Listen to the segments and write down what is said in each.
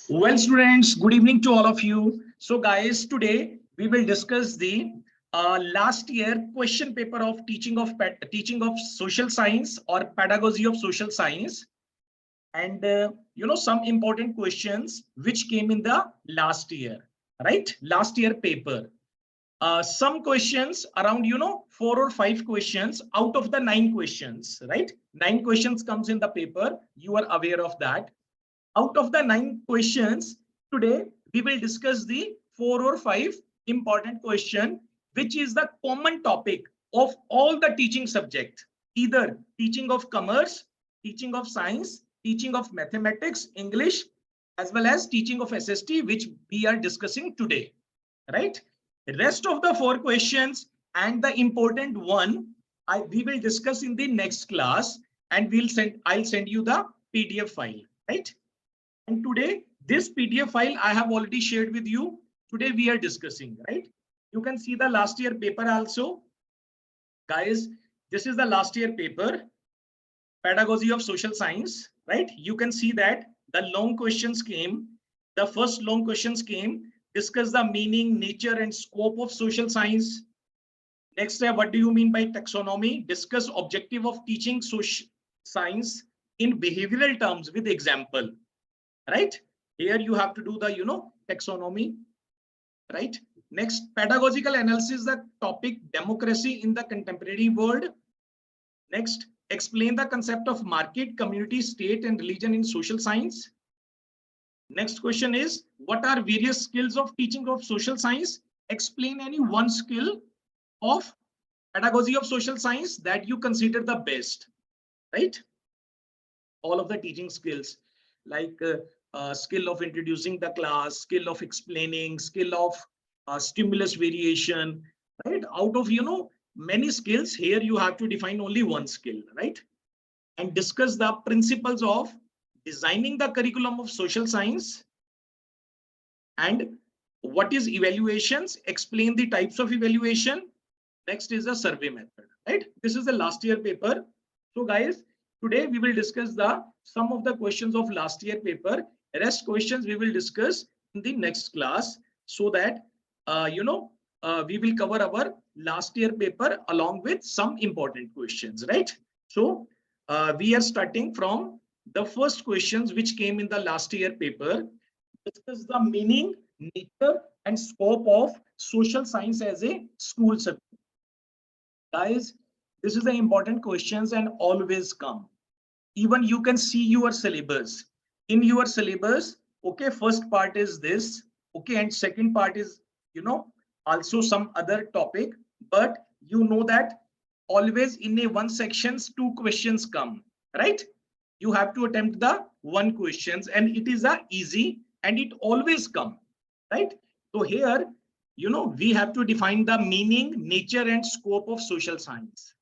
Well, students, good evening to all of you. So, guys, today we will discuss the last year question paper of teaching of social science or pedagogy of social science, and some important questions which came in the last year, right? Last year paper. Some questions around 4 or 5 questions out of the 9 questions, right? 9 questions comes in the paper. You are aware of that. Out of the 9 questions, today we will discuss the 4 or 5 important question, which is the common topic of all the teaching subject, either teaching of commerce, teaching of science, teaching of mathematics, English, as well as teaching of SST, which we are discussing today, right? The rest of the 4 questions and the important one, we will discuss in the next class, and I'll send you the PDF file, right? And today, this PDF file I have already shared with you. Today we are discussing, right? You can see the last year paper also. Guys, this is the last year paper, Pedagogy of Social Science, right? You can see that the long questions came. The first long questions came, discuss the meaning, nature, and scope of social science. Next, what do you mean by taxonomy? Discuss objective of teaching social science in behavioral terms with example. Right? Here you have to do the, taxonomy, right? Next, pedagogical analysis, the topic democracy in the contemporary world. Next, explain the concept of market, community, state, and religion in social science. Next question is, what are various skills of teaching of social science? Explain any one skill of pedagogy of social science that you consider the best, right? All of the teaching skills, like skill of introducing the class, skill of explaining, skill of stimulus variation, right? Out of many skills, here you have to define only one skill, right? And discuss the principles of designing the curriculum of social science. And what is evaluations? Explain the types of evaluation. Next is the survey method, right? This is the last year paper. So guys, today we will discuss some of the questions of last year paper. Rest questions we will discuss in the next class, so that we will cover our last year paper along with some important questions, right? So we are starting from the first questions which came in the last year paper. Discuss the meaning, nature, and scope of social science as a school subject. Guys, this is the important questions and always come. Even you can see your syllabus. In your syllabus, okay, first part is this, okay, and second part is, also some other topic, but you know that always in a one sections, 2 questions come, right? You have to attempt the 1 questions, and it is a easy, and it always come, right? So here, we have to define the meaning, nature, and scope of social science,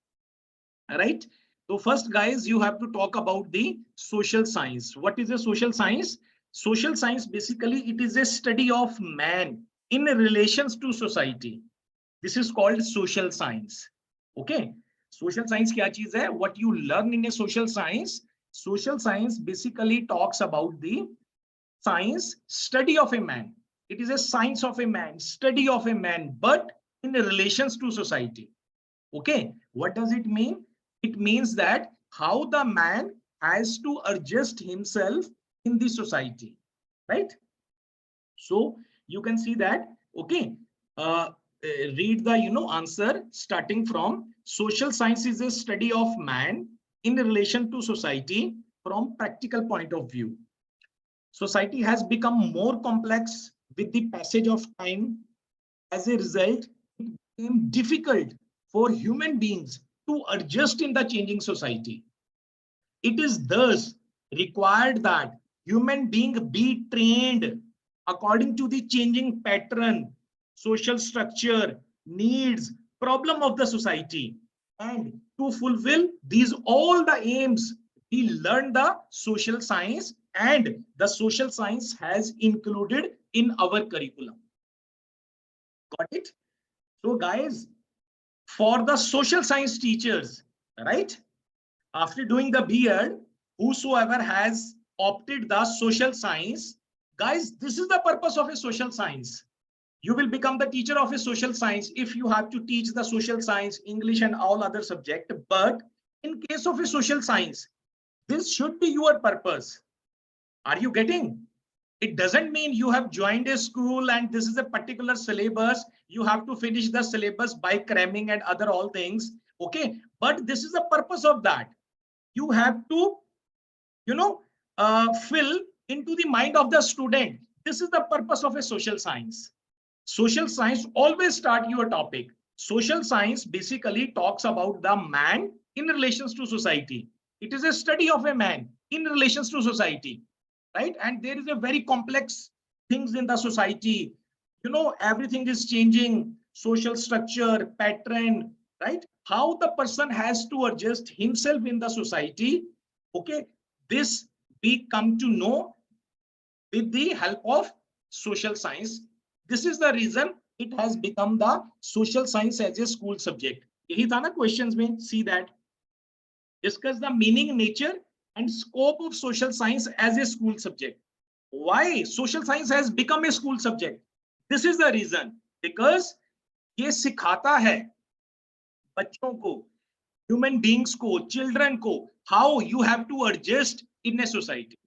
right? So first, guys, you have to talk about the social science. What is a social science? Social science, basically, it is a study of man in relations to society. This is called social science. Okay. Social science kya cheez hai? What you learn in a social science. Social science basically talks about the science, study of a man. It is a science of a man, study of a man, but in relations to society. Okay. What does it mean? It means that how the man has to adjust himself in the society, right? So you can see that, okay, read the answer starting from social science is a study of man in relation to society from practical point of view. Society has become more complex with the passage of time. As a result, it became difficult for human beings to adjust in the changing society. It is thus required that human being be trained according to the changing pattern, social structure, needs, problem of the society. And to fulfill these all the aims, we learn the social science, and the social science has included in our curriculum. Got it? So guys, for the social science teachers, right? After doing the B.Ed, whosoever has opted the social science. Guys, this is the purpose of a social science. You will become the teacher of a social science if you have to teach the social science, English and all other subject. But in case of a social science, this should be your purpose. Are you getting? It doesn't mean you have joined a school and this is a particular syllabus. You have to finish the syllabus by cramming and other all things. Okay, but this is the purpose of that. You have to, fill into the mind of the student. This is the purpose of a social science. Social science always start your topic. Social science basically talks about the man in relations to society. It is a study of a man in relations to society, right? And there is a very complex things in the society. Everything is changing, social structure, pattern, right? How the person has to adjust himself in the society. Okay, this we come to know with the help of social science. This is the reason it has become the social science as a school subject. यही था ना questions में. See that. Discuss the meaning, nature, and scope of social science as a school subject. Why social science has become a school subject? This is the reason. Because ये सिखाता है बच्चों को, human beings को, children को, how you have to adjust in a society.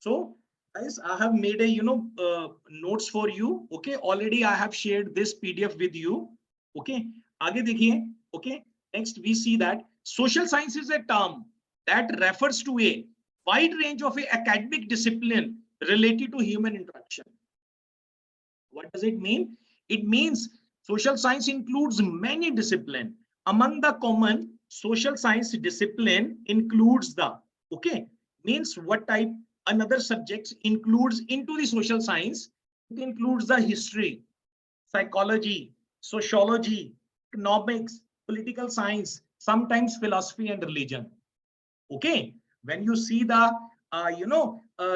So guys, I have made a notes for you. Okay, already I have shared this PDF with you. Okay, आगे देखिए. Okay, next we see that social science is a term that refers to a wide range of academic discipline related to human interaction. What does it mean? It means social science includes many disciplines. Among the common social science discipline includes the, okay, means what type another subjects includes into the social science. It includes the history, psychology, sociology, economics, political science, sometimes philosophy and religion. Okay, when you see the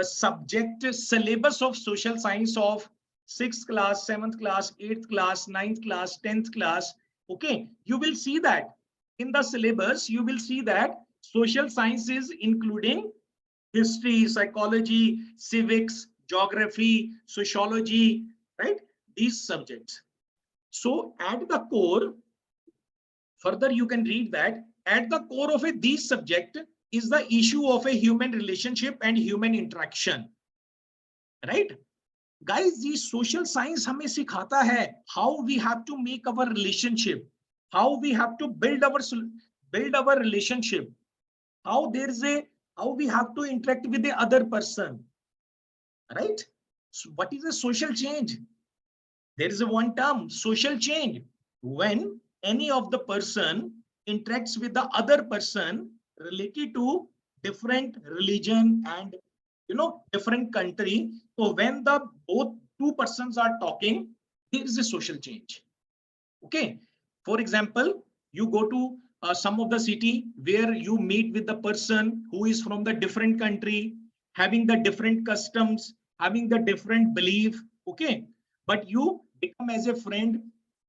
subject syllabus of social science of 6th class, 7th class, 8th class, 9th class, 10th class, okay, you will see that in the syllabus you will see that social science is including history, psychology, civics, geography, sociology, right? These subjects. So at the core, further you can read that at the core of these subject is the issue of a human relationship and human interaction, right? Guys, the social science हमें सिखाता है how we have to make our relationship, how we have to build our relationship, how we have to interact with the other person, right? So what is a social change? There is a one term, social change. When any of the person interacts with the other person related to different religion and different country, so when the both two persons are talking, there is a social change. Okay, for example, you go to some of the city where you meet with the person who is from the different country, having the different customs, having the different belief. Okay, but you become as a friend.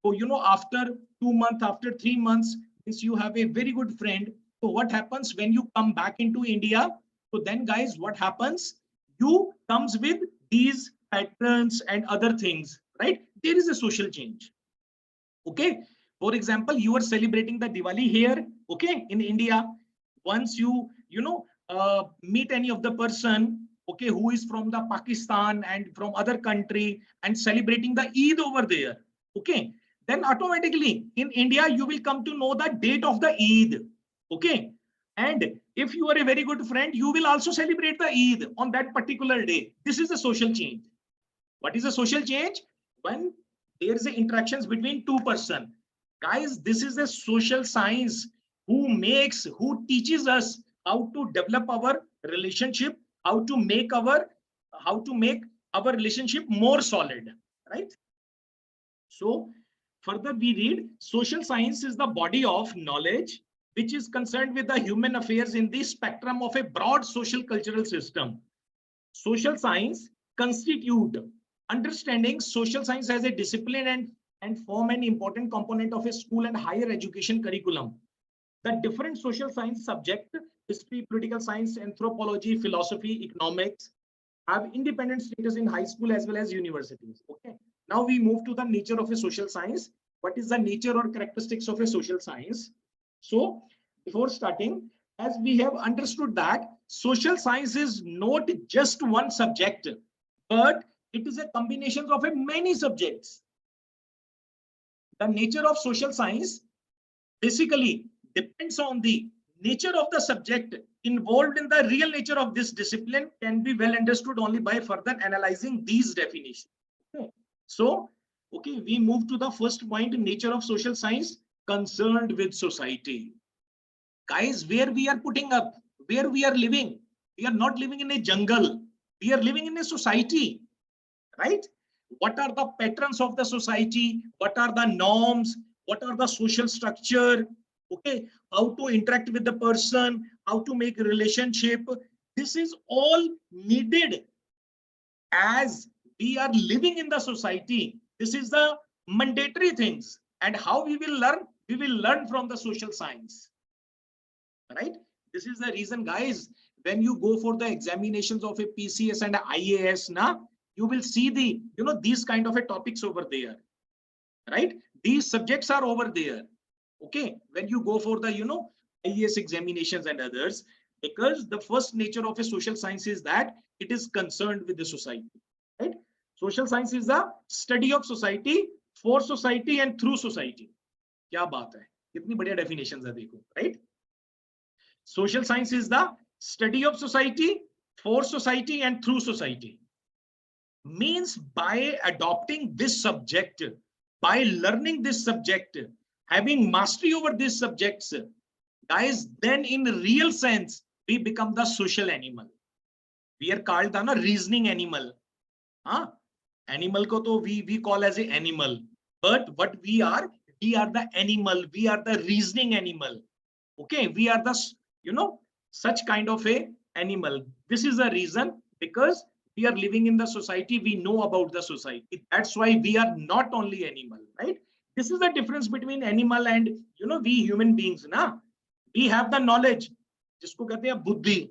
So after 2 months, after 3 months, since you have a very good friend. So what happens when you come back into India? So then guys, what happens? You comes with these patterns and other things, right? There is a social change. Okay, for example, you are celebrating the Diwali here, okay, in India. Once you meet any of the person, okay, who is from the Pakistan and from other country and celebrating the Eid over there, okay, then automatically in India you will come to know the date of the Eid. Okay, and if you are a very good friend, you will also celebrate the Eid on that particular day. This is a social change. What is a social change? When there is interactions between two persons. Guys, this is a social science who teaches us how to develop our relationship, how to make our relationship more solid, right? So further we read, social science is the body of knowledge which is concerned with the human affairs in the spectrum of a broad social cultural system. Social science constitute understanding social science as a discipline and form an important component of a school and higher education curriculum. the different social science subject, history, political science, anthropology, philosophy, economics, have independent status in high school as well as universities. Okay. Now we move to the nature of a social science. What is the nature or characteristics of a social science? So before starting, as we have understood that social science is not just one subject, but it is a combination of a many subjects. The nature of social science basically depends on the nature of the subject involved. In the real nature of this discipline can be well understood only by further analyzing these definitions. Okay. So, okay, we move to the first point, nature of social science, concerned with society. Guys, where we are putting up, where we are living, we are not living in a jungle. We are living in a society, right? What are the patterns of the society? What are the norms? What are the social structure? Okay, how to interact with the person, how to make a relationship. This is all needed as we are living in the society. This is the mandatory things. And how we will learn? We will learn from the social science, right? This is the reason, guys, when you go for the examinations of a PCS and a IAS, now you will see the, these kind of a topics over there, right? These subjects are over there. Okay, when you go for the, IAS examinations and others, because the first nature of a social science is that it is concerned with the society, right? Social science is the study of society, for society and through society. क्या बात है, कितनी बढ़िया definitions है देखो, right? Social science is the study of society, for society and through society. Means by adopting this subject, by learning this subject, having mastery over these subjects, guys, then in real sense, we become the social animal. We are called the reasoning animal. Animal ko to we call as a animal. But what we are the animal. We are the reasoning animal. Okay, we are the, such kind of a animal. This is the reason, because we are living in the society, we know about the society. That's why we are not only animal, right? This is the difference between animal and, we human beings. Na? We have the knowledge, जिसको कहते हैं बुद्धि,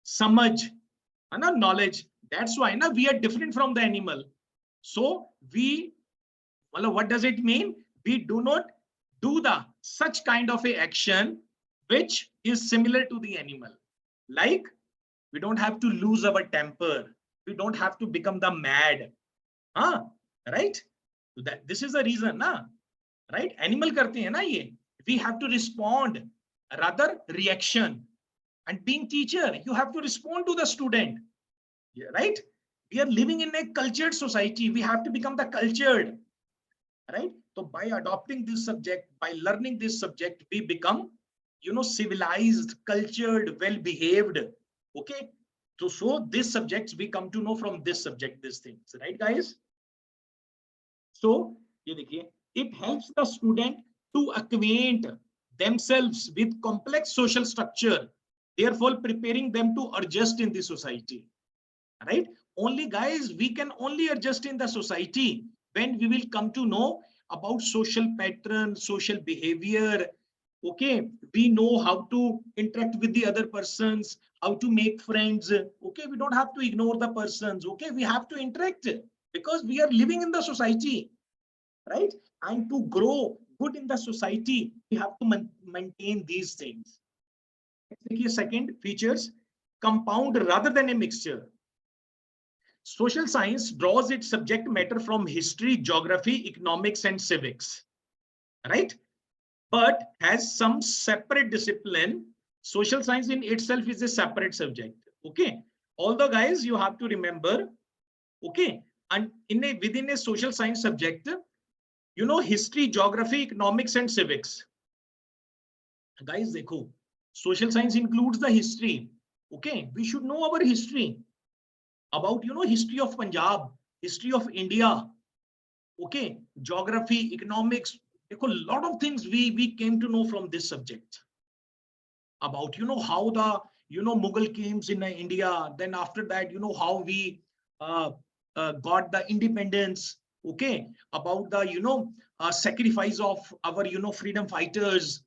समझ, है ना, knowledge. That's why na, we are different from the animal. So we, well, what does it mean? We do not do the such kind of a action which is similar to the animal. Like, we don't have to lose our temper. We don't have to become the mad. Right? This is the reason, na? Right? Animal karte hai na ye. We have to respond, rather reaction. And being teacher, you have to respond to the student. Yeah, right? We are living in a cultured society. We have to become the cultured. Right? So by adopting this subject, by learning this subject, we become, civilized, cultured, well-behaved. Okay. So these subjects we come to know from this subject, these things, right, guys? So it helps the student to acquaint themselves with complex social structure, therefore preparing them to adjust in the society, right? Only, guys, we can only adjust in the society when we will come to know about social pattern, social behavior. Okay, we know how to interact with the other persons, how to make friends. Okay, we don't have to ignore the persons. Okay, we have to interact because we are living in the society, right? And to grow good in the society, we have to maintain these things. Second, features, compound rather than a mixture. Social science draws its subject matter from history, geography, economics, and civics, right? But has some separate discipline. Social science in itself is a separate subject. Okay. Although, guys, you have to remember, okay, and within a social science subject, history, geography, economics, and civics. Guys, dekho, social science includes the history. Okay, we should know our history about, history of Punjab, history of India. Okay, geography, economics, a lot of things we came to know from this subject about, how the, Mughal came in India. Then after that, how we got the independence. Okay, about the, sacrifice of our, freedom fighters.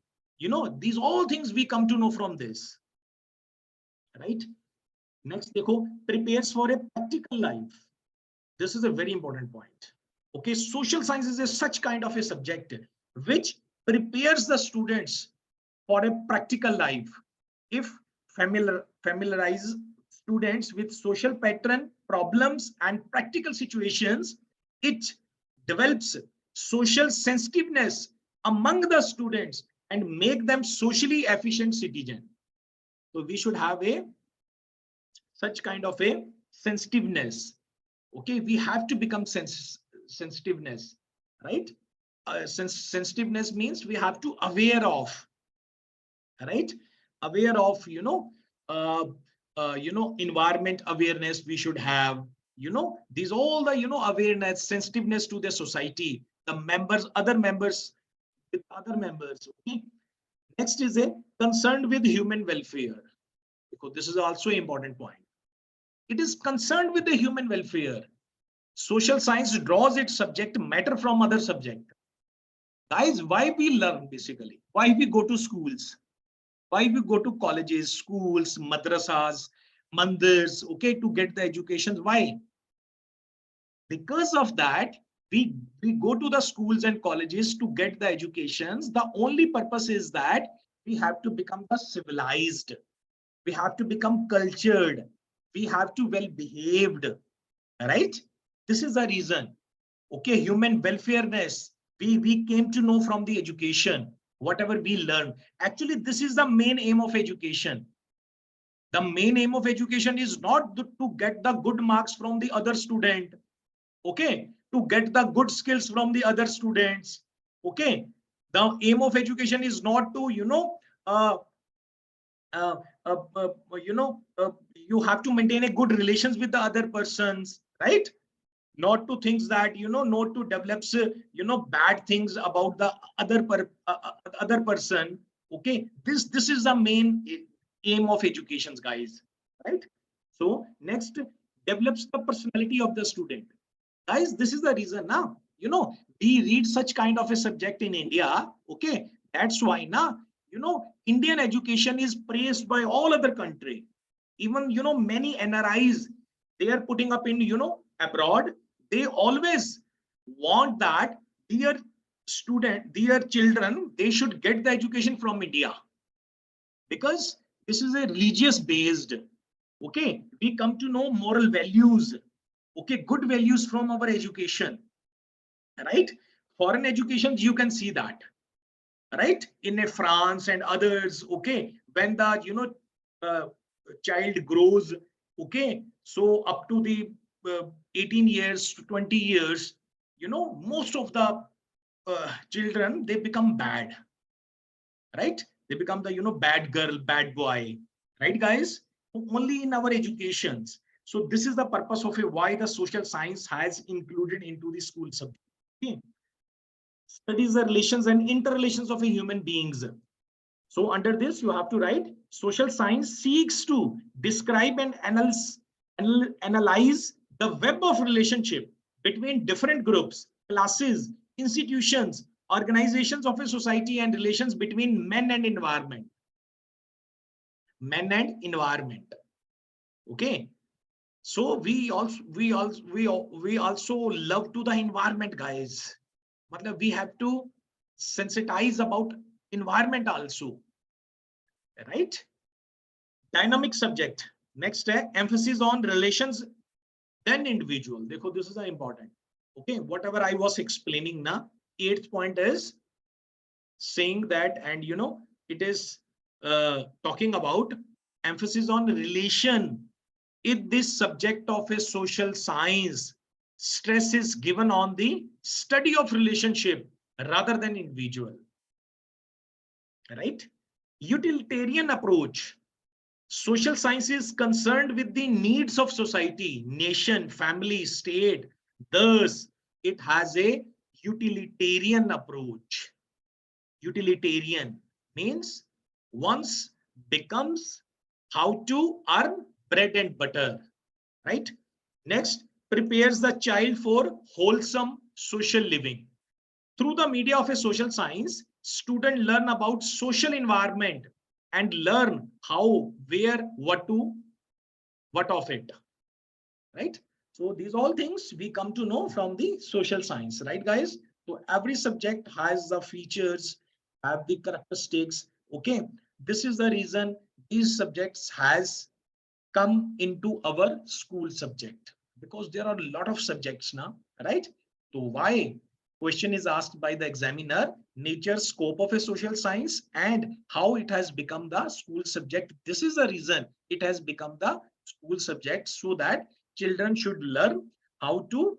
these all things we come to know from this, right? Next, देखो, prepares for a practical life. This is a very important point. Okay, social science is such kind of a subject which prepares the students for a practical life. If familiarize students with social pattern, problems, and practical situations, it develops social sensitiveness among the students and make them socially efficient citizen. So we should have a such kind of a sensitiveness. Okay, we have to become sensitiveness, right? Sensitiveness means we have to aware of, right? Aware of, environment awareness we should have, these all the, awareness, sensitiveness to the society, the members, other members, with other members. Okay. Next is a concerned with human welfare, because this is also an important point. It is concerned with the human welfare. Social science draws its subject matter from other subject. Guys, why we learn basically? Why we go to schools? Why we go to colleges, schools, madrasas, mandirs, okay, to get the education? Why? Because of that, we go to the schools and colleges to get the educations. The only purpose is that we have to become the civilized. We have to become cultured. We have to well behaved, right? This is the reason. Okay, human welfareness, we came to know from the education, whatever we learn. Actually, this is the main aim of education. The main aim of education is not to get the good marks from the other student, okay, to get the good skills from the other students. Okay, the aim of education is not to, you have to maintain a good relations with the other persons, right? Not to things that, not to develop, bad things about the other person. Okay, this is the main aim of education, guys, right? So next, develops the personality of the student. Guys, this is the reason now, we read such kind of a subject in India. Okay, that's why now, Indian education is praised by all other country. Even, many NRIs, they are putting up in, abroad. They always want that their their children, they should get the education from India, because this is a religious based. Okay, we come to know moral values, okay, good values from our education, right? Foreign educations, you can see that, right? In a France and others. Okay, when the, uh, child grows, okay, so up to the 18 years to 20 years, most of the children, they become bad, right? They become the, bad girl, bad boy, right, guys? Only in our educations. So this is the purpose of why the social science has included into the school subject. Okay. Studies the relations and interrelations of a human beings. So under this, you have to write, social science seeks to describe and analyze the web of relationship between different groups, classes, institutions, organizations of a society, and relations between men and environment. Men and environment. Okay. So we also love to the environment, guys. We have to sensitize about environment also, right? Dynamic subject. Next, emphasis on relations then individual. Dekho, this is important. Okay, whatever I was explaining now, 8th point is saying that, and it is talking about emphasis on relation. In this subject of a social science, stress is given on the study of relationship rather than individual, right? Utilitarian approach. Social science is concerned with the needs of society, nation, family, state. Thus, it has a utilitarian approach. Utilitarian means once becomes how to earn bread and butter, right? Next, prepares the child for wholesome social living. Through the media of a social science, student learn about social environment and learn how, where, what of it, right? So these all things we come to know from the social science, right guys? So every subject has the features, have the characteristics. Okay, this is the reason these subjects has come into our school subject, because there are a lot of subjects now, right? So why question is asked by the examiner, nature, scope of a social science and how it has become the school subject. This is the reason it has become the school subject, so that children should learn how to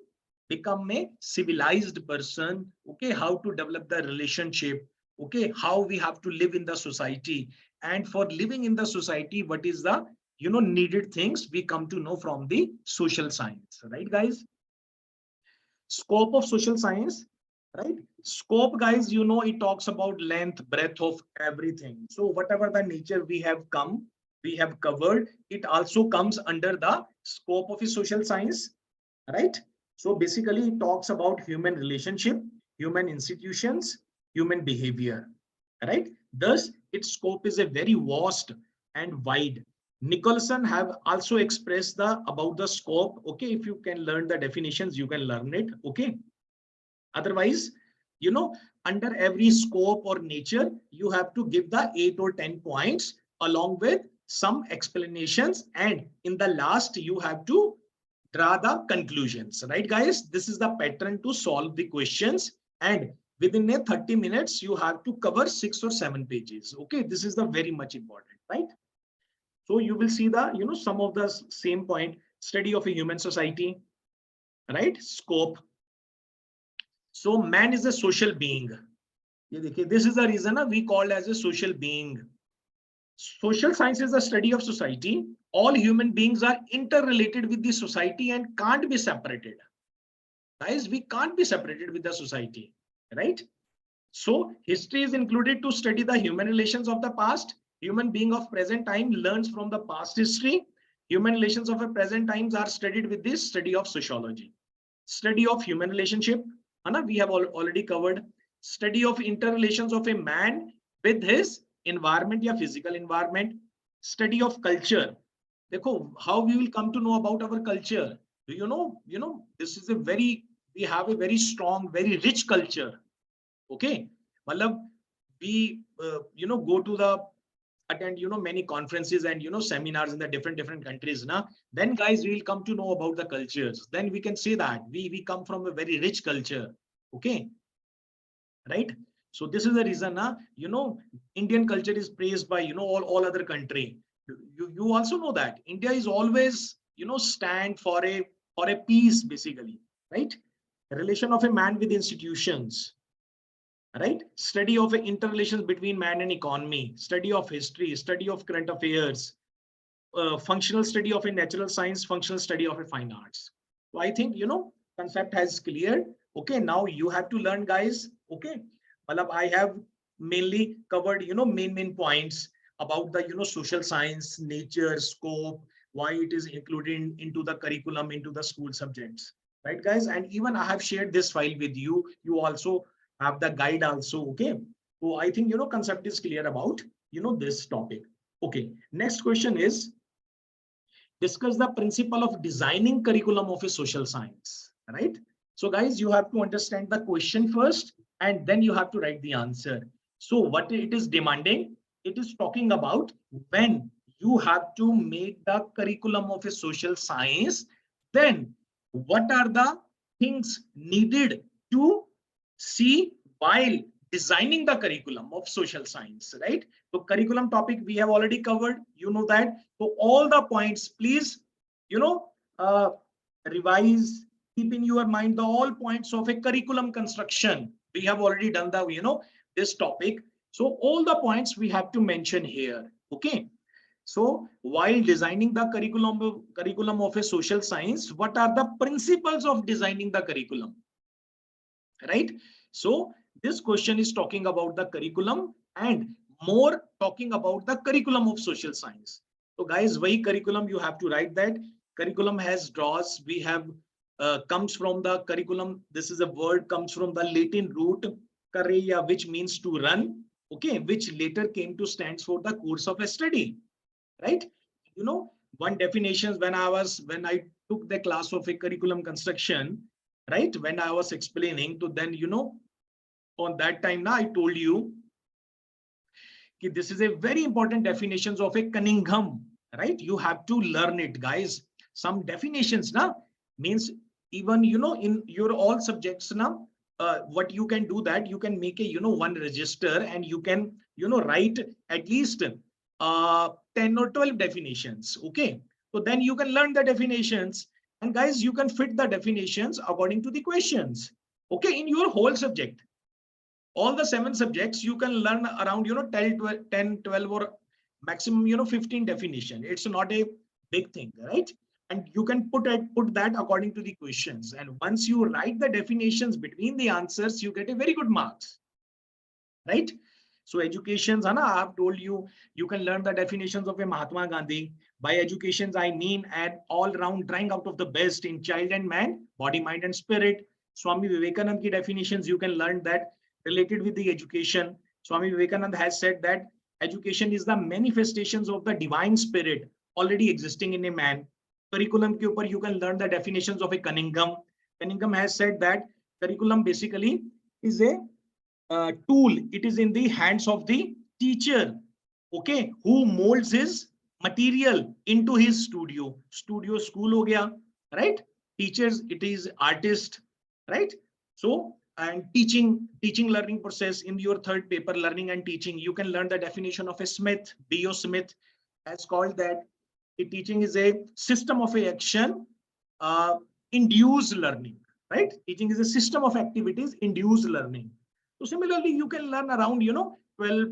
become a civilized person, okay, how to develop the relationship, okay, how we have to live in the society, and for living in the society, what is the needed things we come to know from the social science, right guys? Scope of social science, right? Scope, guys, it talks about length, breadth of everything. So whatever the nature we have covered, it also comes under the scope of a social science, right? So basically it talks about human relationship, human institutions, human behavior, right? Thus its scope is a very vast and wide. Nicholson have also expressed the about the scope. Okay, if you can learn the definitions, you can learn it. Okay, otherwise, under every scope or nature, you have to give the 8 or 10 points along with some explanations, and in the last you have to draw the conclusions, right guys? This is the pattern to solve the questions, and within a 30 minutes you have to cover 6 or 7 pages. Okay, this is the very much important, right? So you will see the some of the same point: study of a human society, right? Scope. So man is a social being. This is the reason we called as a social being. Social science is the study of society. All human beings are interrelated with the society and can't be separated. Guys, we can't be separated with the society, right? So history is included to study the human relations of the past. Human being of present time learns from the past history. Human relations of a present times are studied with this study of sociology. Study of human relationship, Anna, we have already covered. Study of interrelations of a man with his environment or physical environment. Study of culture. Dekho, how we will come to know about our culture. Do this is we have a very strong, very rich culture. Okay, matlab we go to the attend many conferences and seminars in the different countries now, then guys we will come to know about the cultures. Then we can say that we come from a very rich culture. Okay, right? So this is the reason Indian culture is praised by all other country. You also know that India is always stand for a peace, basically, right? Relation of a man with institutions, right? Study of interrelations between man and economy, study of history, study of current affairs, functional study of a natural science, functional study of a fine arts. So I think concept has cleared. Okay, now you have to learn, guys. Okay, well, I have mainly covered main points about the social science, nature, scope, why it is included into the curriculum, into the school subjects, right guys? And even I have shared this file with you. You also have the guide also. Okay, so I think concept is clear about this topic. Okay, next question is, discuss the principle of designing curriculum of a social science, right? So guys, you have to understand the question first and then you have to write the answer. So what it is demanding, it is talking about when you have to make the curriculum of a social science, then what are the things needed to see while designing the curriculum of social science, right? So curriculum topic we have already covered, that. So all the points, please, uh, revise, keep in your mind the all points of a curriculum construction. We have already done the, this topic. So all the points we have to mention here. Okay. So while designing the curriculum of a social science, what are the principles of designing the curriculum? Right? So this question is talking about the curriculum and more talking about the curriculum of social science. So guys, why curriculum, you have to write that. Curriculum has draws. We have comes from the curriculum. This is a word comes from the Latin root Karya, which means to run, okay, which later came to stands for the course of a study, right? You know, one definitions when I took the class of a curriculum construction, right? When I was explaining to then, you know, on that time now I told you this is a very important definitions of a Cunningham, right? You have to learn it, guys. Some definitions now means even, you know, in your all subjects now, what you can do that you can make a, you know, one register and you can, you know, write at least 10 or 12 definitions. Okay. So then you can learn the definitions, and guys, you can fit the definitions according to the questions. Okay. In your whole subject, all the 7 subjects, you can learn around, you know, 10, 12 or maximum, you know, 15 definition. It's not a big thing, right? And you can put that according to the questions. And once you write the definitions between the answers, you get a very good marks, right? So educations, Hana, I have told you, you can learn the definitions of a Mahatma Gandhi. By educations, I mean an all-round trying out of the best in child and man, body, mind, and spirit. Swami Vivekananda ki definitions, you can learn that related with the education. Swami Vivekananda has said that education is the manifestations of the divine spirit already existing in a man. Curriculum ke upar you can learn the definitions of a Cunningham. Cunningham has said that curriculum basically is a tool. It is in the hands of the teacher, okay, who molds his material into his studio. Studio school ho gaya, right? Teachers, it is artist, right? So, and teaching learning process in your third paper, learning and teaching, you can learn the definition of a Smith. B.O. Smith has called that teaching is a system of action induced learning, right? Teaching is a system of activities induced learning. So similarly, you can learn around, you know, 12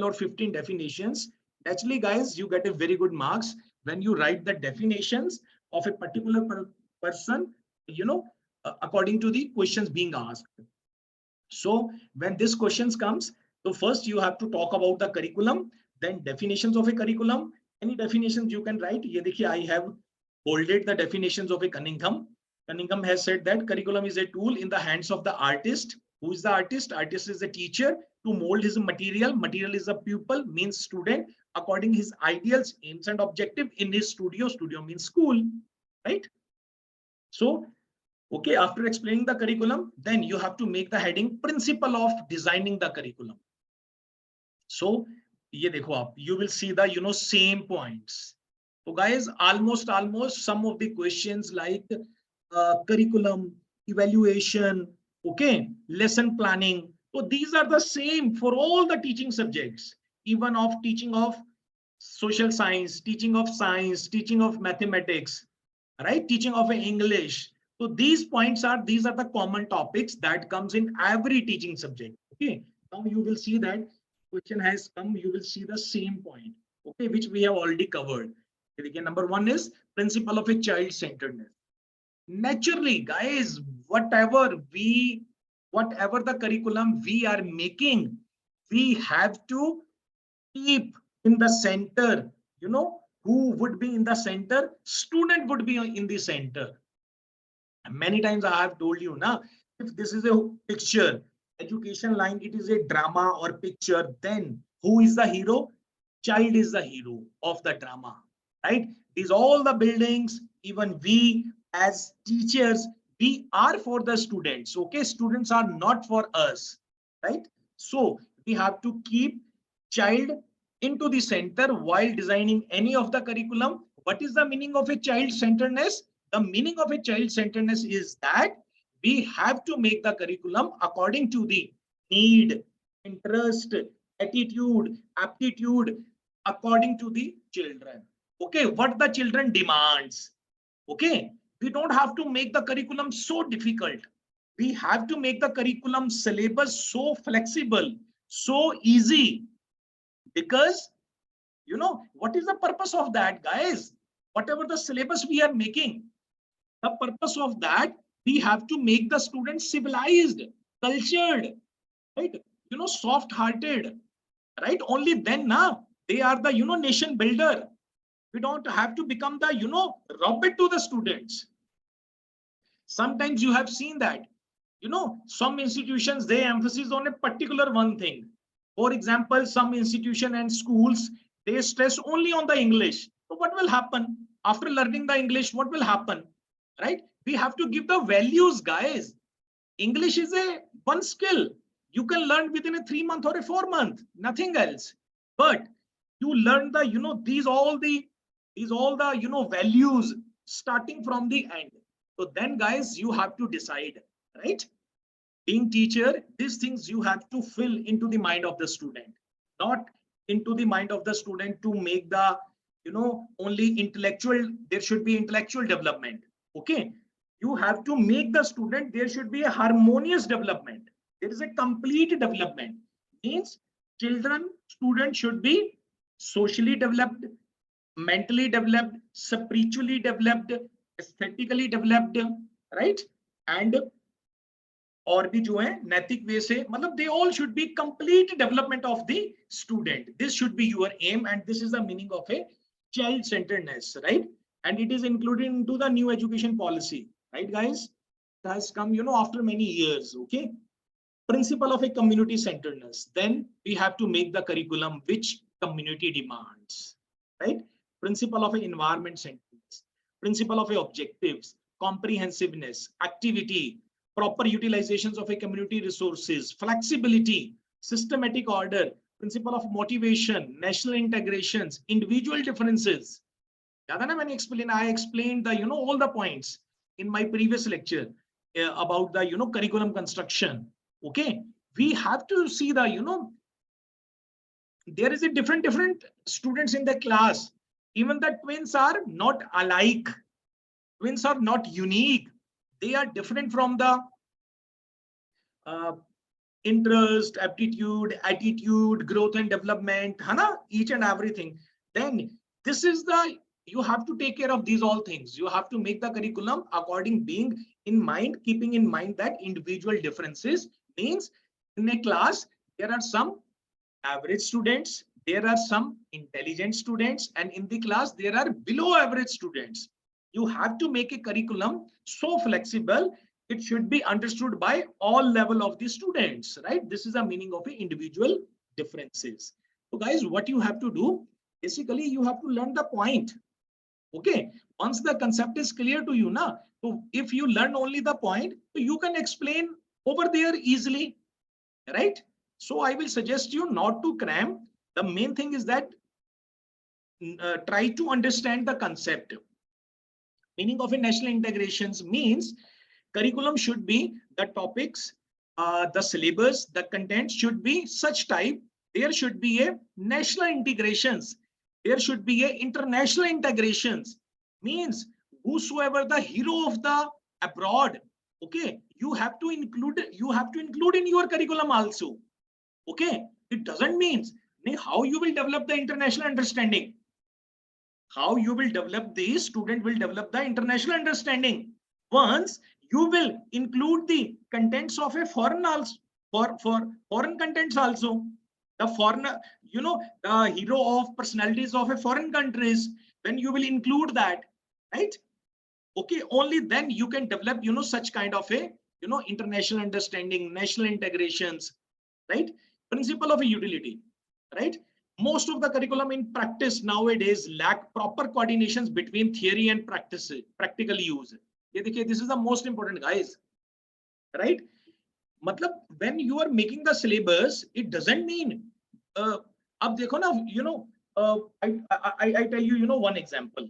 or 15 definitions. Actually, guys, you get a very good marks when you write the definitions of a particular person, you know, according to the questions being asked. So when this questions comes, so first you have to talk about the curriculum, then definitions of a curriculum. Any definitions you can write. Ye dekhiye, I have bolded the definitions of a Cunningham. Cunningham has said that curriculum is a tool in the hands of the artist. Who is the artist? Artist is the teacher to mold his material. Material is a pupil, means student, according his ideals, aims, and objective in his studio. Studio means school, right? So, okay, after explaining the curriculum, then you have to make the heading principle of designing the curriculum. So, ye dekho aap, you will see the, you know, same points. So guys, almost some of the questions like curriculum, evaluation, okay, lesson planning. So these are the same for all the teaching subjects, even of teaching of social science, teaching of mathematics, right? Teaching of English. So these are the common topics that comes in every teaching subject. Okay, now you will see that question has come, you will see the same point, okay, which we have already covered. Okay, number 1 is principle of a child-centeredness. Naturally, guys, whatever the curriculum we are making, we have to keep in the center, you know, who would be in the center? Student would be in the center. Many times I have told you, now, if this is a picture, education line, it is a drama or picture, then who is the hero? Child is the hero of the drama, right? These all the buildings, even we as teachers, we are for the students, okay? Students are not for us, right? So we have to keep child into the center while designing any of the curriculum. What is the meaning of a child-centeredness? The meaning of a child-centeredness is that we have to make the curriculum according to the need, interest, attitude, aptitude, according to the children. Okay, what the children demands. Okay, we don't have to make the curriculum so difficult. We have to make the curriculum syllabus so flexible, so easy. Because, you know, what is the purpose of that, guys? Whatever the syllabus we are making, the purpose of that, we have to make the students civilized, cultured, right? You know, soft-hearted, right? Only then now they are the, you know, nation builder. We don't have to become the, you know, robot to the students. Sometimes you have seen that some institutions, they emphasize on a particular one thing. For example, some institution and schools, they stress only on the English. So what will happen after learning the English? What will happen, right? We have to give the values, guys. English is a one skill you can learn within a 3 month or a 4 month, nothing else. But you learn the, these all the values starting from the end. So then, guys, you have to decide, right? Being teacher, these things you have to fill into the mind of the student, not into the mind of the student to make the, only intellectual. There should be intellectual development. Okay, you have to make the student, there should be a harmonious development. There is a complete development. Means students should be socially developed, mentally developed, spiritually developed, aesthetically developed, right? And और भी जो है नैतिक वे से, मतलब they all should be complete development of the student. This should be your aim, and this is the meaning of a child centeredness, right? And it is included into the new education policy, right, guys? It has come, after many years. Okay, principle of a community centeredness. Then we have to make the curriculum which community demands, right? Principle of an environment centeredness, principle of a objectives, comprehensiveness, activity, proper utilizations of a community resources, flexibility, systematic order, principle of motivation, national integrations, individual differences. I explained the, all the points in my previous lecture about the, curriculum construction. Okay, we have to see the, there is a different students in the class. Even the twins are not alike. Twins are not unique. They are different from the interest, aptitude, attitude, growth and development, hana, each and everything. Then this is the, you have to take care of these all things. You have to make the curriculum according, being in mind, keeping in mind that individual differences. Means in a class, there are some average students, there are some intelligent students, and in the class, there are below average students. You have to make a curriculum so flexible, it should be understood by all level of the students, right? This is the meaning of individual differences. So guys, what you have to do, basically, you have to learn the point. Okay, once the concept is clear to you, na, so if you learn only the point, you can explain over there easily, right? So I will suggest you not to cram. The main thing is that try to understand the concept. Meaning of a national integrations means curriculum should be the topics, the syllabus, the content should be such type. There should be a national integrations. There should be a international integrations. Means whosoever the hero of the abroad, okay, you have to include in your curriculum also. Okay, it doesn't mean how you will develop the international understanding. How you will develop the student will develop the international understanding. Once you will include the contents of a foreign also, for foreign contents also, the foreigner, the hero of personalities of a foreign countries, when you will include that, right? Okay, only then you can develop, such kind of a, international understanding, national integrations, right? Principle of a utility, right? Most of the curriculum in practice nowadays lack proper coordinations between theory and practice, practical use. This is the most important, guys, right? Matlab, when you are making the syllabus, it doesn't mean ab dekho na, I tell you, one example.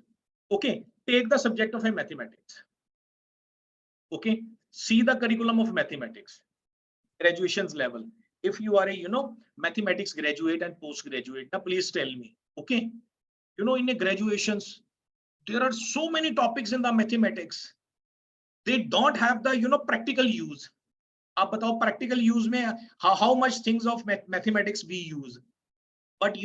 Okay, take the subject of a mathematics. Okay, see the curriculum of mathematics, graduation's level. If you are a, mathematics graduate and postgraduate, now please tell me. Okay, in a graduations, there are so many topics in the mathematics. They don't have the, practical use. आप बताओ practical use में how much things of mathematics we use. But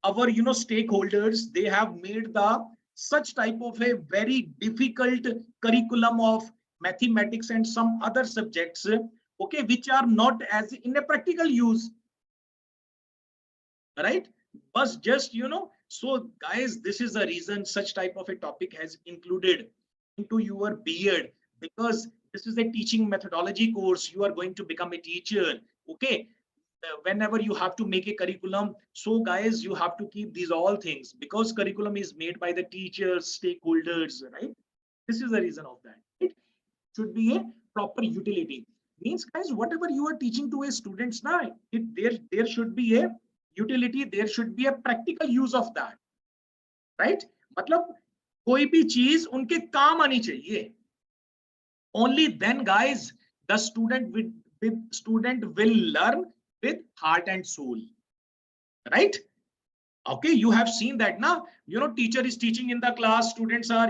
our stakeholders, they have made the such type of a very difficult curriculum of mathematics and some other subjects, okay, which are not as in a practical use, right? But just so guys, this is the reason such type of a topic has included into your beard, because This is a teaching methodology course. You are going to become a teacher. Okay. Whenever you have to make a curriculum, so guys, you have to keep these all things, because curriculum is made by the teachers, stakeholders, right? This is the reason of that. It should be a proper utility. Means guys, whatever you are teaching to a students now, there should be a utility, there should be a practical use of that, right? मतलब कोई भी चीज उनके काम आनी चाहिए. Only then guys, the student will learn with heart and soul, right? Okay, you have seen that now. Teacher is teaching in the class, students are,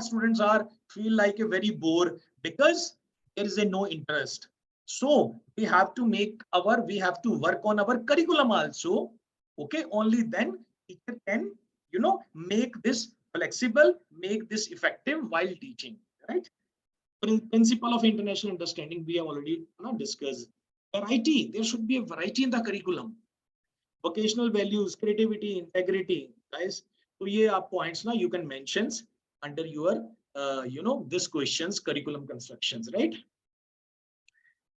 students are feel like a very bore, because there is a no interest. So we have to work on our curriculum also. Okay, only then teacher can, make this flexible, make this effective while teaching, right? Principle of international understanding we have already discussed. Variety, there should be a variety in the curriculum. Vocational values, creativity, integrity, guys. So ye points now you can mention under your this questions curriculum constructions, right?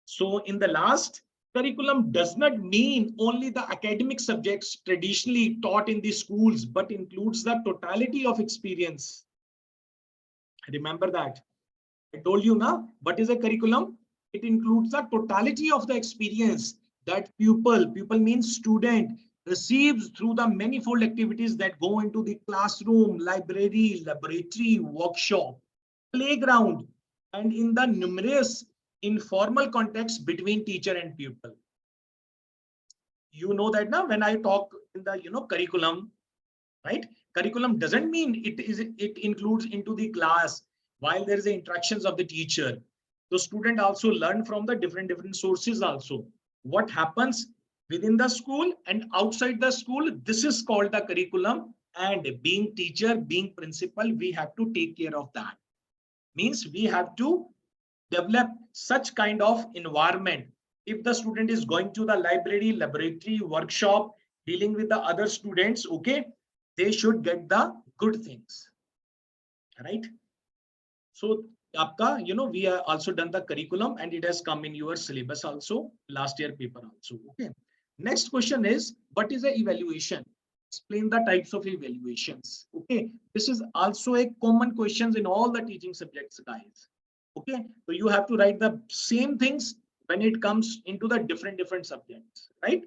So in the last, curriculum does not mean only the academic subjects traditionally taught in the schools, but includes the totality of experience. Remember that. I told you now, what is a curriculum? It includes the totality of the experience that pupil means student, receives through the manifold activities that go into the classroom, library, laboratory, workshop, playground, and in the numerous informal contexts between teacher and pupil. You know that now when I talk in the curriculum, right? Curriculum doesn't mean it includes into the class while there is the interactions of the teacher. The student also learn from the different sources also. What happens within the school and outside the school, this is called the curriculum. And being teacher, being principal, we have to take care of that. Means we have to develop such kind of environment. If the student is going to the library, laboratory, workshop, dealing with the other students, okay, they should get the good things, right? So aapka, we have also done the curriculum and it has come in your syllabus also, last year paper also. Okay. Next question is, what is the evaluation? Explain the types of evaluations. Okay. This is also a common questions in all the teaching subjects, guys. Okay. So you have to write the same things when it comes into the different subjects, right?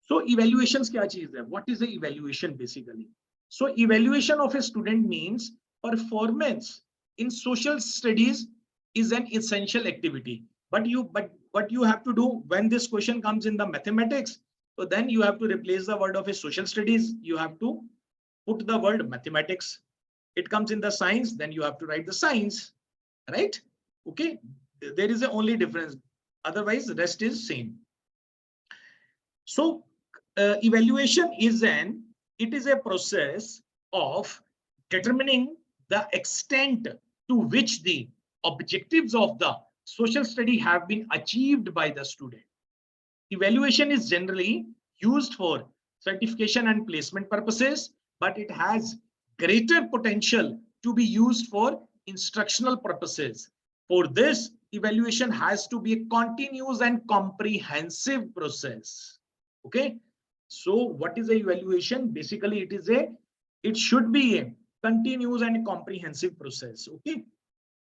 So evaluations kya cheez hai? What is the evaluation basically? So evaluation of a student means performance in social studies is an essential activity. But what you have to do when this question comes in the mathematics, so then you have to replace the word of a social studies. You have to put the word mathematics. It comes in the science, then you have to write the science, right? Okay. There is a only difference. Otherwise, the rest is same. So evaluation is a process of determining the extent to which the objectives of the social study have been achieved by the student. Evaluation is generally used for certification and placement purposes, but it has greater potential to be used for instructional purposes. For this, evaluation has to be a continuous and comprehensive process. Okay. So what is the evaluation? Basically, it should be a continuous and comprehensive process. Okay.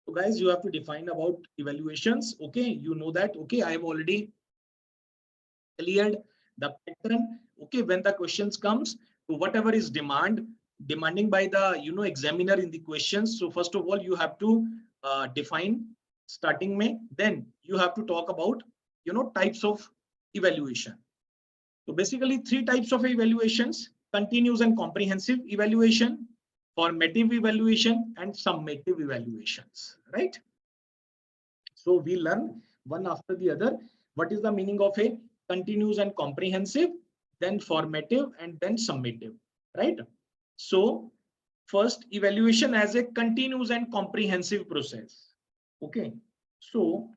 So guys, you have to define about evaluations. Okay. You know that. Okay. I have already cleared the pattern. Okay. When the questions comes to whatever is demanding by the, examiner in the questions. So first of all, you have to define starting May, then you have to talk about, types of evaluation. So basically 3 types of evaluations: continuous and comprehensive evaluation, formative evaluation, and summative evaluations, right? So we learn one after the other. What is the meaning of a continuous and comprehensive, then formative, and then summative, right? So first, evaluation as a continuous and comprehensive process. Okay. So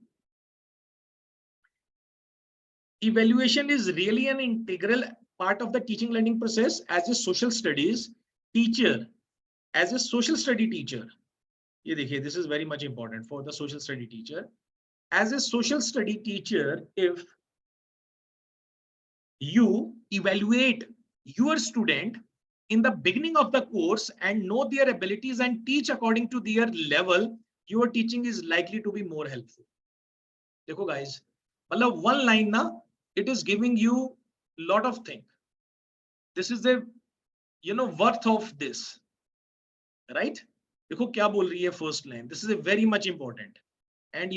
evaluation is really an integral part of the teaching learning process. As a social studies teacher, as a social study teacher, ये देखिए, this is very much important for the social study teacher. As a social study teacher, if you evaluate your student in the beginning of the course and know their abilities and teach according to their level, your teaching is likely to be more helpful. देखो guys, मतलब one line ना, it is giving you lot of things. This is the worth of this, right? देखो क्या बोल रही है first line. This is a very much important. And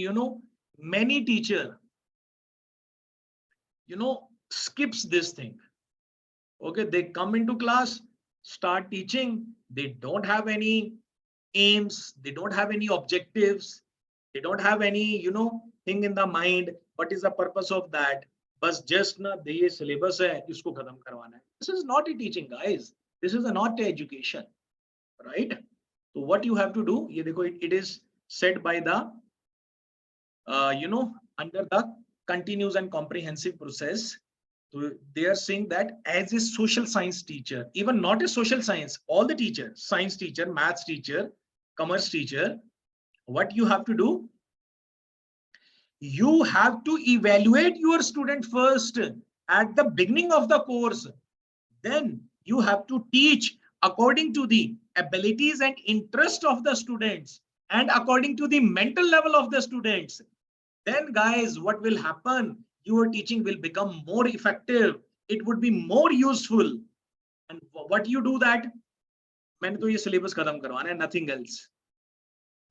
many teacher skips this thing. Okay, they come into class, start teaching, they don't have any aims, they don't have any objectives, they don't have any thing in the mind. What is the purpose of that? बस just ना ये syllabus है, इसको खत्म करवाना है. This is not a teaching, guys. This is not a education, right? So what you have to do, ये देखो, it is said by the under the continuous and comprehensive process. So they are saying that as a social science teacher, even not a social science, all the teachers, science teacher, maths teacher, commerce teacher, what you have to do, you have to evaluate your student first at the beginning of the course. Then you have to teach according to the abilities and interest of the students and according to the mental level of the students. Then guys, what will happen? Your teaching will become more effective. It would be more useful. And what you do that? मैंने तो ये syllabus खत्म करवाना है, nothing else.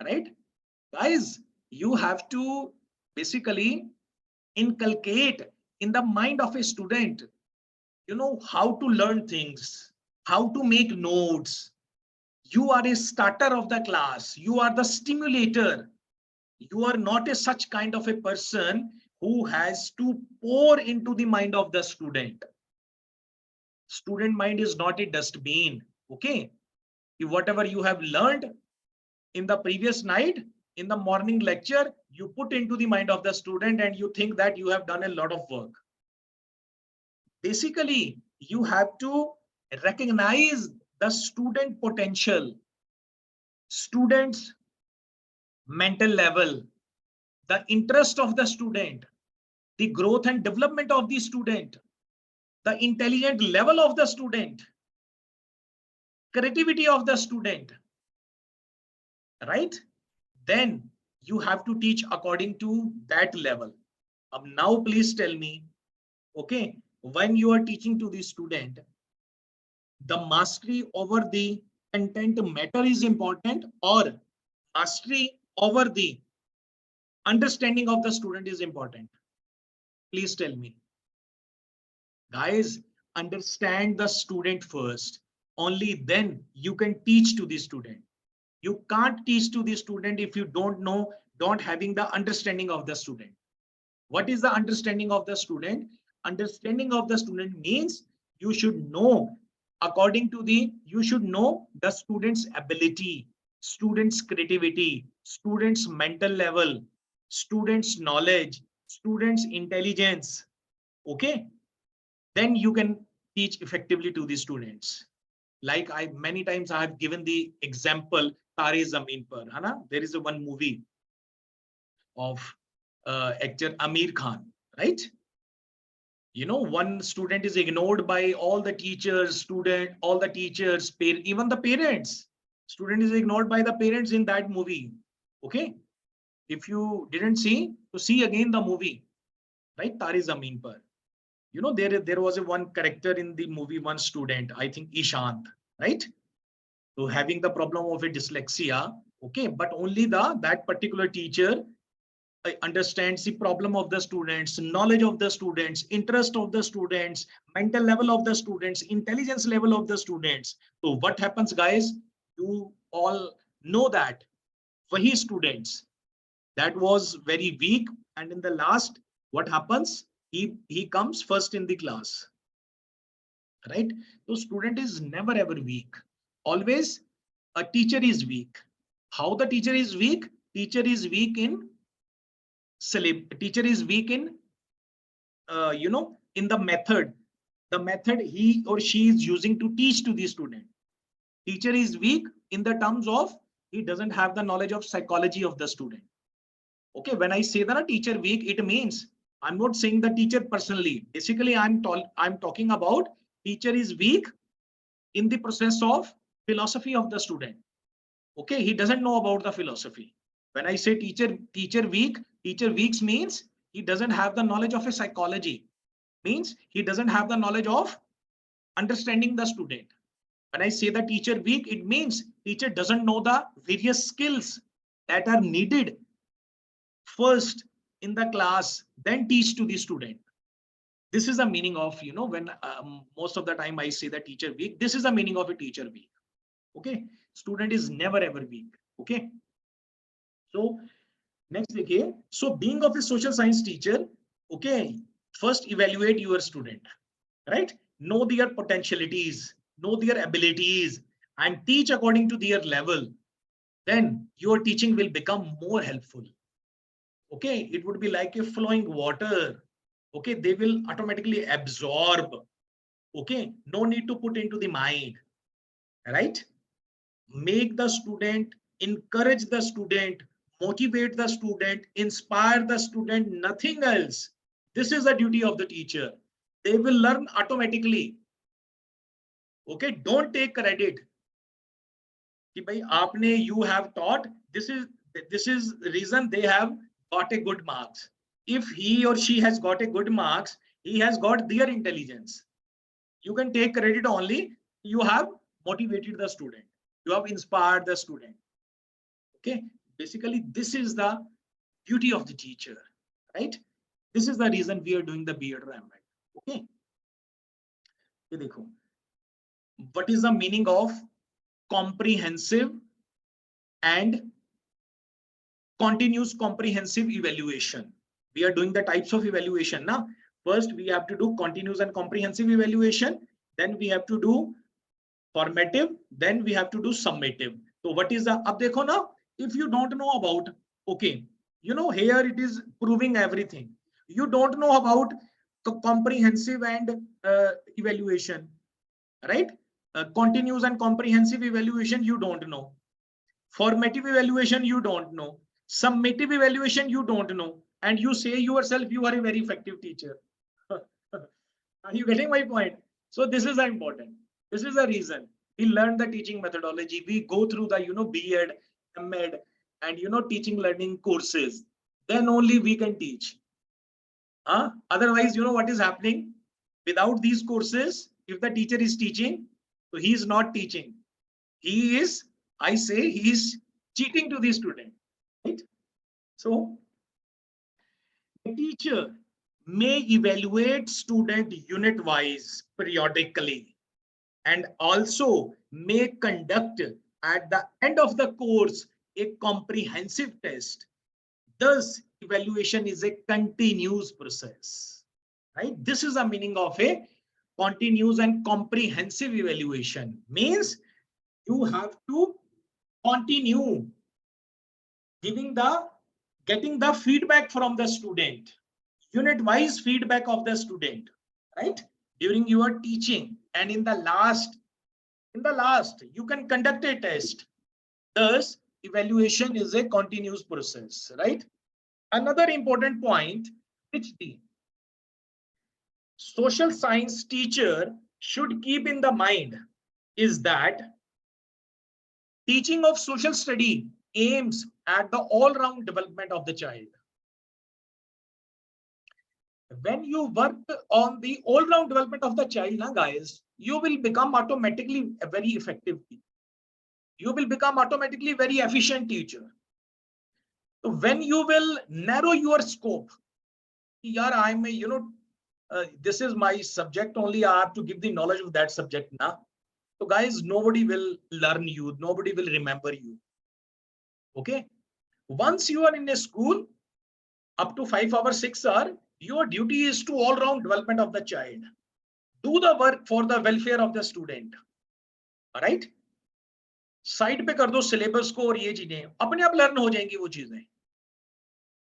Right? Guys, you have to basically inculcate in the mind of a student, how to learn things, how to make notes. You are a starter of the class. You are the stimulator. You are not a such kind of a person who has to pour into the mind of the student. Student mind is not a dustbin. Okay, if whatever you have learned in the previous night, in the morning lecture, you put into the mind of the student and you think that you have done a lot of work. Basically, you have to recognize the student potential, students' mental level, the interest of the student, the growth and development of the student, the intelligent level of the student, creativity of the student, right? Then you have to teach according to that level. Now please tell me, okay, when you are teaching to the student, the mastery over the content matter is important or mastery over the understanding of the student is important? Please tell me. Guys, understand the student first. Only then you can teach to the student. You can't teach to the student if you don't having the understanding of the student. What is the understanding of the student? Understanding of the student means you should know you should know the student's ability, student's creativity, student's mental level, student's knowledge, student's intelligence. Okay, then you can teach effectively to the students. Like many times I have given the example Tare Zameen Par, है ना? There is one movie of actor Amir Khan, right? One student is ignored by all the teachers, even the parents. Student is ignored by the parents in that movie. Okay, if you didn't see, to see again the movie, right? Tare Zameen Par. There was one character in the movie, one student, I think Ishant, right? So having the problem of a dyslexia, okay, but only that particular teacher understands the problem of the students, knowledge of the students, interest of the students, mental level of the students, intelligence level of the students. So what happens, guys? You all know that wahi students that was very weak, and in the last, what happens? He comes first in the class, right? So student is never ever weak. Always a teacher is weak. How the teacher is weak? Teacher is weak in in the method he or she is using to teach to the student. Teacher is weak in the terms of he doesn't have the knowledge of psychology of the student. Okay, when I say that a teacher weak, it means I'm not saying the teacher personally. Basically, I'm talking about teacher is weak in the process of philosophy of the student. Okay, he doesn't know about the philosophy. When I say teacher weak means he doesn't have the knowledge of a psychology. Means he doesn't have the knowledge of understanding the student. When I say the teacher weak, it means teacher doesn't know the various skills that are needed first in the class, then teach to the student. This is the meaning of, when most of the time I say the teacher weak, this is the meaning of a teacher weak. Okay, student is never ever weak. Okay, so next देखिए, so being of a social science teacher, okay, first evaluate your student, right? Know their potentialities, know their abilities, and teach according to their level. Then your teaching will become more helpful. Okay, it would be like a flowing water. Okay, they will automatically absorb. Okay, no need to put into the mind, right? Make the student, encourage the student, motivate the student, inspire the student, nothing else. This is the duty of the teacher. They will learn automatically. Okay, don't take credit. कि भाई आपने, you have taught, this is the reason they have got a good marks. If he or she has got a good marks, he has got their intelligence. You can take credit only. You have motivated the student. You have inspired the student. Okay, basically this is the duty of the teacher, right? This is the reason we are doing the B.Ed Rammed. Okay, ये देखो, what is the meaning of comprehensive and continuous comprehensive evaluation? We are doing the types of evaluation now. First we have to do continuous and comprehensive evaluation, then we have to do formative, then we have to do summative. So what is the, ab dekho na, if you don't know about, okay, here it is proving everything. You don't know about comprehensive and evaluation, right? Continuous and comprehensive evaluation you don't know. Formative evaluation you don't know. Summative evaluation you don't know. And you say yourself you are a very effective teacher. Are you getting my point? So this is important. This is the reason we learn the teaching methodology. We go through the B.Ed, M.Ed, and teaching learning courses. Then only we can teach. Otherwise, what is happening? Without these courses, if the teacher is teaching, so he is not teaching. He is, I say, he is cheating to the student. Right? So the teacher may evaluate student unit wise periodically, and also may conduct at the end of the course a comprehensive test. Thus, evaluation is a continuous process, right? This is the meaning of a continuous and comprehensive evaluation. Means you have to continue getting the feedback from the student, unit wise feedback of the student, right? During your teaching, and in the last you can conduct a test. Thus evaluation is a continuous process, right? Another important point which the social science teacher should keep in the mind is that teaching of social study aims at the all-round development of the child. When you work on the all-round development of the child, guys, you will become automatically a very effective teacher. You will become automatically very efficient teacher. So when you will narrow your scope, I'm this is my subject only, I have to give the knowledge of that subject now. So guys, nobody will learn you, nobody will remember you. Okay, once you are in a school up to 5 hours, 6 hours, your duty is to all-round development of the child. Do the work for the welfare of the student. All right, side पे कर दो syllabus को और ये चीजें अपने आप learn हो जाएंगी वो चीजें.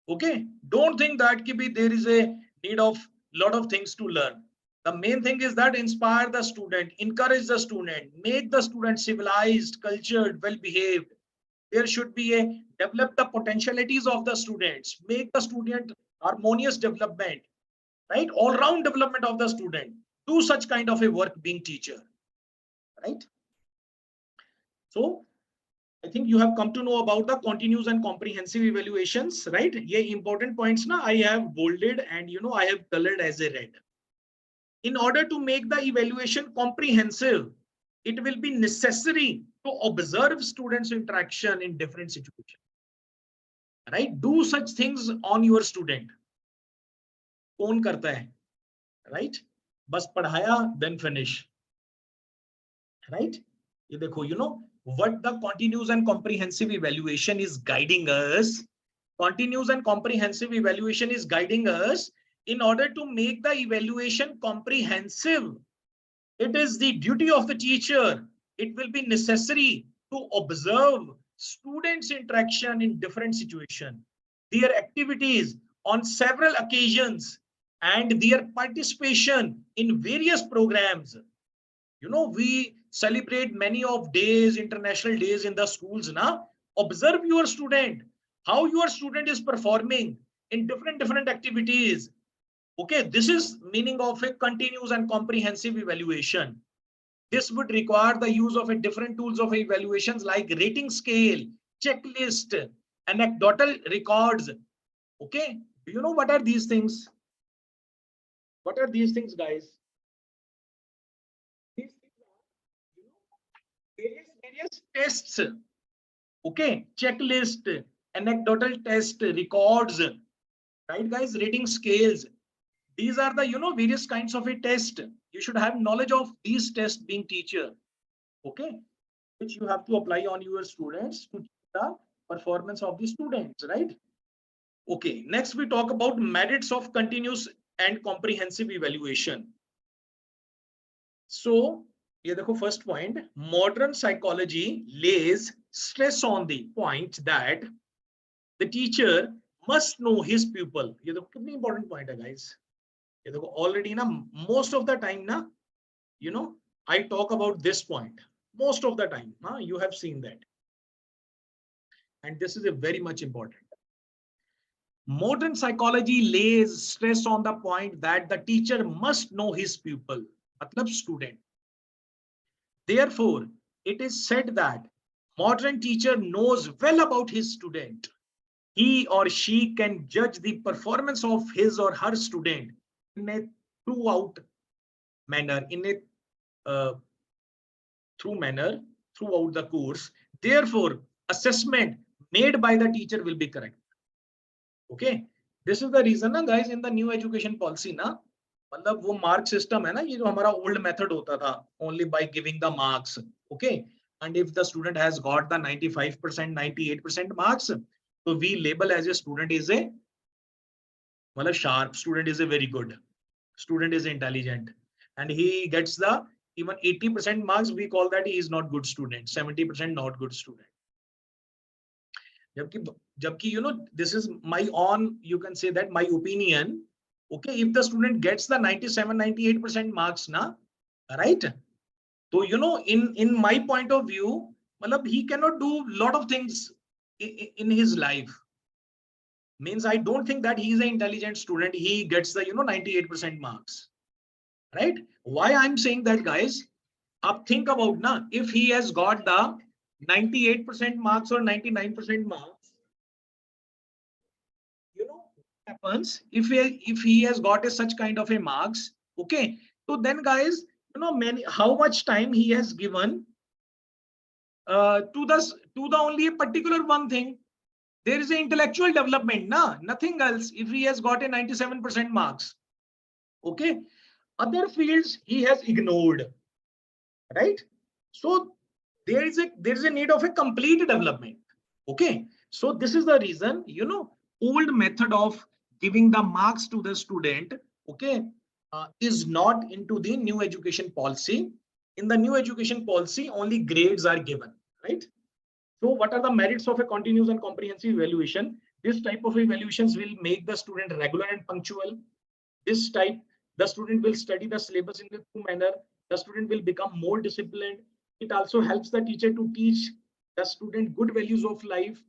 Okay, don't think that there is a need of lot of things to learn. The main thing is that inspire the student, encourage the student, make the student civilized, cultured, well behaved. There should be a develop the potentialities of the students, make the student harmonious development, right? All round development of the student. Do such kind of a work being teacher, right? So I think you have come to know about the continuous and comprehensive evaluations, right? Yeah, important points now I have bolded and I have colored as a red. In order to make the evaluation comprehensive, it will be necessary to observe students' interaction in different situations. Right? Do such things on your student. कौन करता है? Right? बस पढ़ाया then finish. Right? ये देखो, what the continuous and comprehensive evaluation is guiding us. Continuous and comprehensive evaluation is guiding us in order to make the evaluation comprehensive. It is the duty of the teacher. It will be necessary to observe students' interaction in different situations, their activities on several occasions, and their participation in various programs. We celebrate many of days, international days in the schools now. Observe your student, how your student is performing in different activities. Okay, this is meaning of a continuous and comprehensive evaluation. This would require the use of a different tools of evaluations like rating scale, checklist, anecdotal records. Okay, do you know what are these things? What are these things, guys? These things are various tests. Okay, checklist, anecdotal test, records, right, guys? Rating scales. These are the various kinds of a test. You should have knowledge of these tests being teacher. Okay, which you have to apply on your students to the performance of the students, right? Okay, next we talk about merits of continuous and comprehensive evaluation. So, here the first point, modern psychology lays stress on the point that the teacher must know his pupil. This is a very important point, guys. Already most of the time I talk about this point most of the time. You have seen that, and this is a very much important. Modern psychology lays stress on the point that the teacher must know his pupil, matlab student. Therefore, it is said that modern teacher knows well about his student. He or she can judge the performance of his or her student in a throughout manner, throughout the course. Therefore, assessment made by the teacher will be correct. Okay, this is the reason guys, in the new education policy मतलब वो mark system है ये जो हमारा old method होता था, only by giving the marks. Okay, and if the student has got the 95%, 98% marks, so we label as a student is a मतलब sharp student, is a very good student, is intelligent, and he gets the even 80% marks, we call that he is not good student, 70% not good student. Jabki, this is my own, you can say that my opinion. Okay, if the student gets the 97, 98% marks right? So, in my point of view, he cannot do lot of things in his life. Means I don't think that he is an intelligent student. He gets the 98% marks, right? Why I'm saying that, guys? Up think about if he has got the 98% marks or 99% marks, what happens if he has got such kind of a marks? Okay, so then, guys, how much time he has given to the only a particular one thing. There is an intellectual development, nothing else. If he has got a 97% marks, okay, other fields he has ignored, right? So there is a need of a complete development. Okay, so this is the reason old method of giving the marks to the student, okay, is not into the new education policy. In the new education policy, only grades are given, right? So what are the merits of a continuous and comprehensive evaluation? This type of evaluations will make the student regular and punctual. This type, the student will study the syllabus in a true manner. The student will become more disciplined. It also helps the teacher to teach the student good values of life.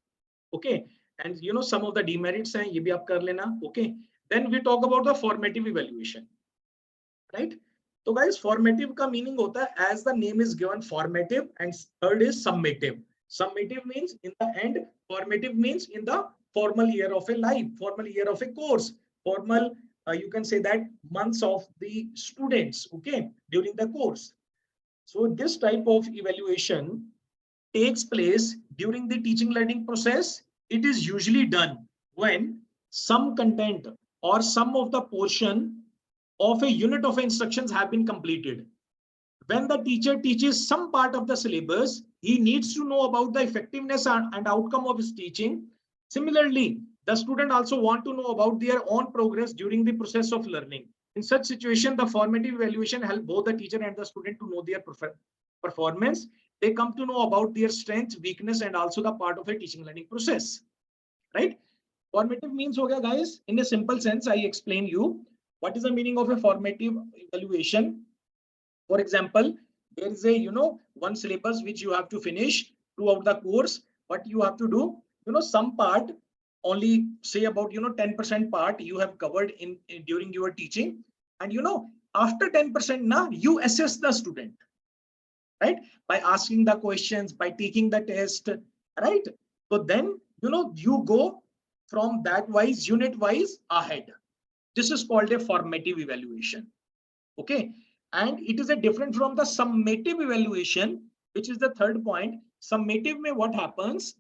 Okay, and some of the demerits hain, ye bhi aap kar lena. Okay, then we talk about the formative evaluation, right? So guys, formative का meaning होता है, as the name is given, formative, and third is summative. Summative means in the end, formative means in the formal year of a life, formal year of a course, formal, you can say that months of the students, okay, during the course. So this type of evaluation takes place during the teaching learning process. It is usually done when some content or some of the portion of a unit of instructions have been completed. When the teacher teaches some part of the syllabus, he needs to know about the effectiveness and outcome of his teaching. Similarly, the student also want to know about their own progress during the process of learning. In such situation, the formative evaluation help both the teacher and the student to know their performance. They come to know about their strength, weakness, and also the part of a teaching learning process, right? Formative means ho gaya, guys. In a simple sense, I explain you what is the meaning of a formative evaluation. For example, there is a one syllabus which you have to finish throughout the course. What you have to do, some part, only say about 10% part you have covered in during your teaching, and after 10% now you assess the student, right, by asking the questions, by taking the test, right? So then you go from that wise, unit wise ahead. This is called a formative evaluation. Okay, and it is a different from the summative evaluation, which is the third point. Summative mein what happens,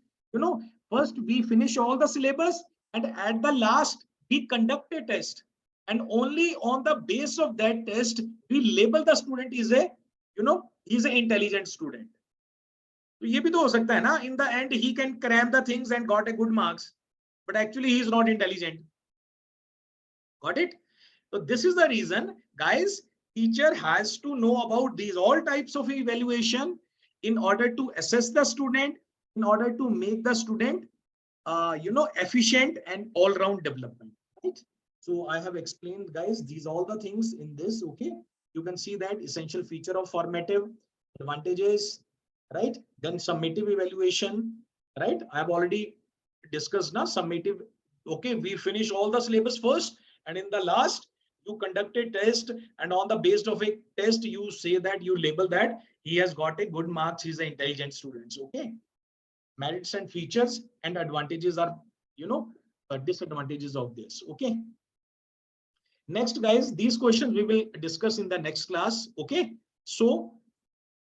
first we finish all the syllabus, and at the last we conduct a test, and only on the base of that test we label the student is a he's an intelligent student. तो ये भी तो हो सकता है ना, in the end he can cram the things and got a good marks, but actually he is not intelligent. Got it? So this is the reason, guys, teacher has to know about these all types of evaluation in order to assess the student, in order to make the student efficient and all-round development, right? So I have explained, guys, these all the things in this. Okay, you can see that essential feature of formative, advantages, right? Then summative evaluation, right? I have already discussed now summative. Okay, we finish all the syllabus first, and in the last you conduct a test, and on the basis of a test you say that you label that he has got a good marks, he's an intelligent student. Okay, merits and features and advantages are disadvantages of this. Okay, next, guys, these questions we will discuss in the next class. Okay, so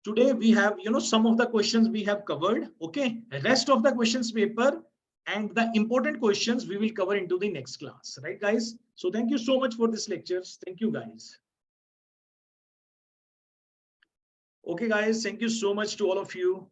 today we have some of the questions we have covered. Okay, rest of the questions paper and the important questions we will cover into the next class, right, guys? So thank you so much for this lectures. Thank you, guys. Okay, guys, thank you so much to all of you.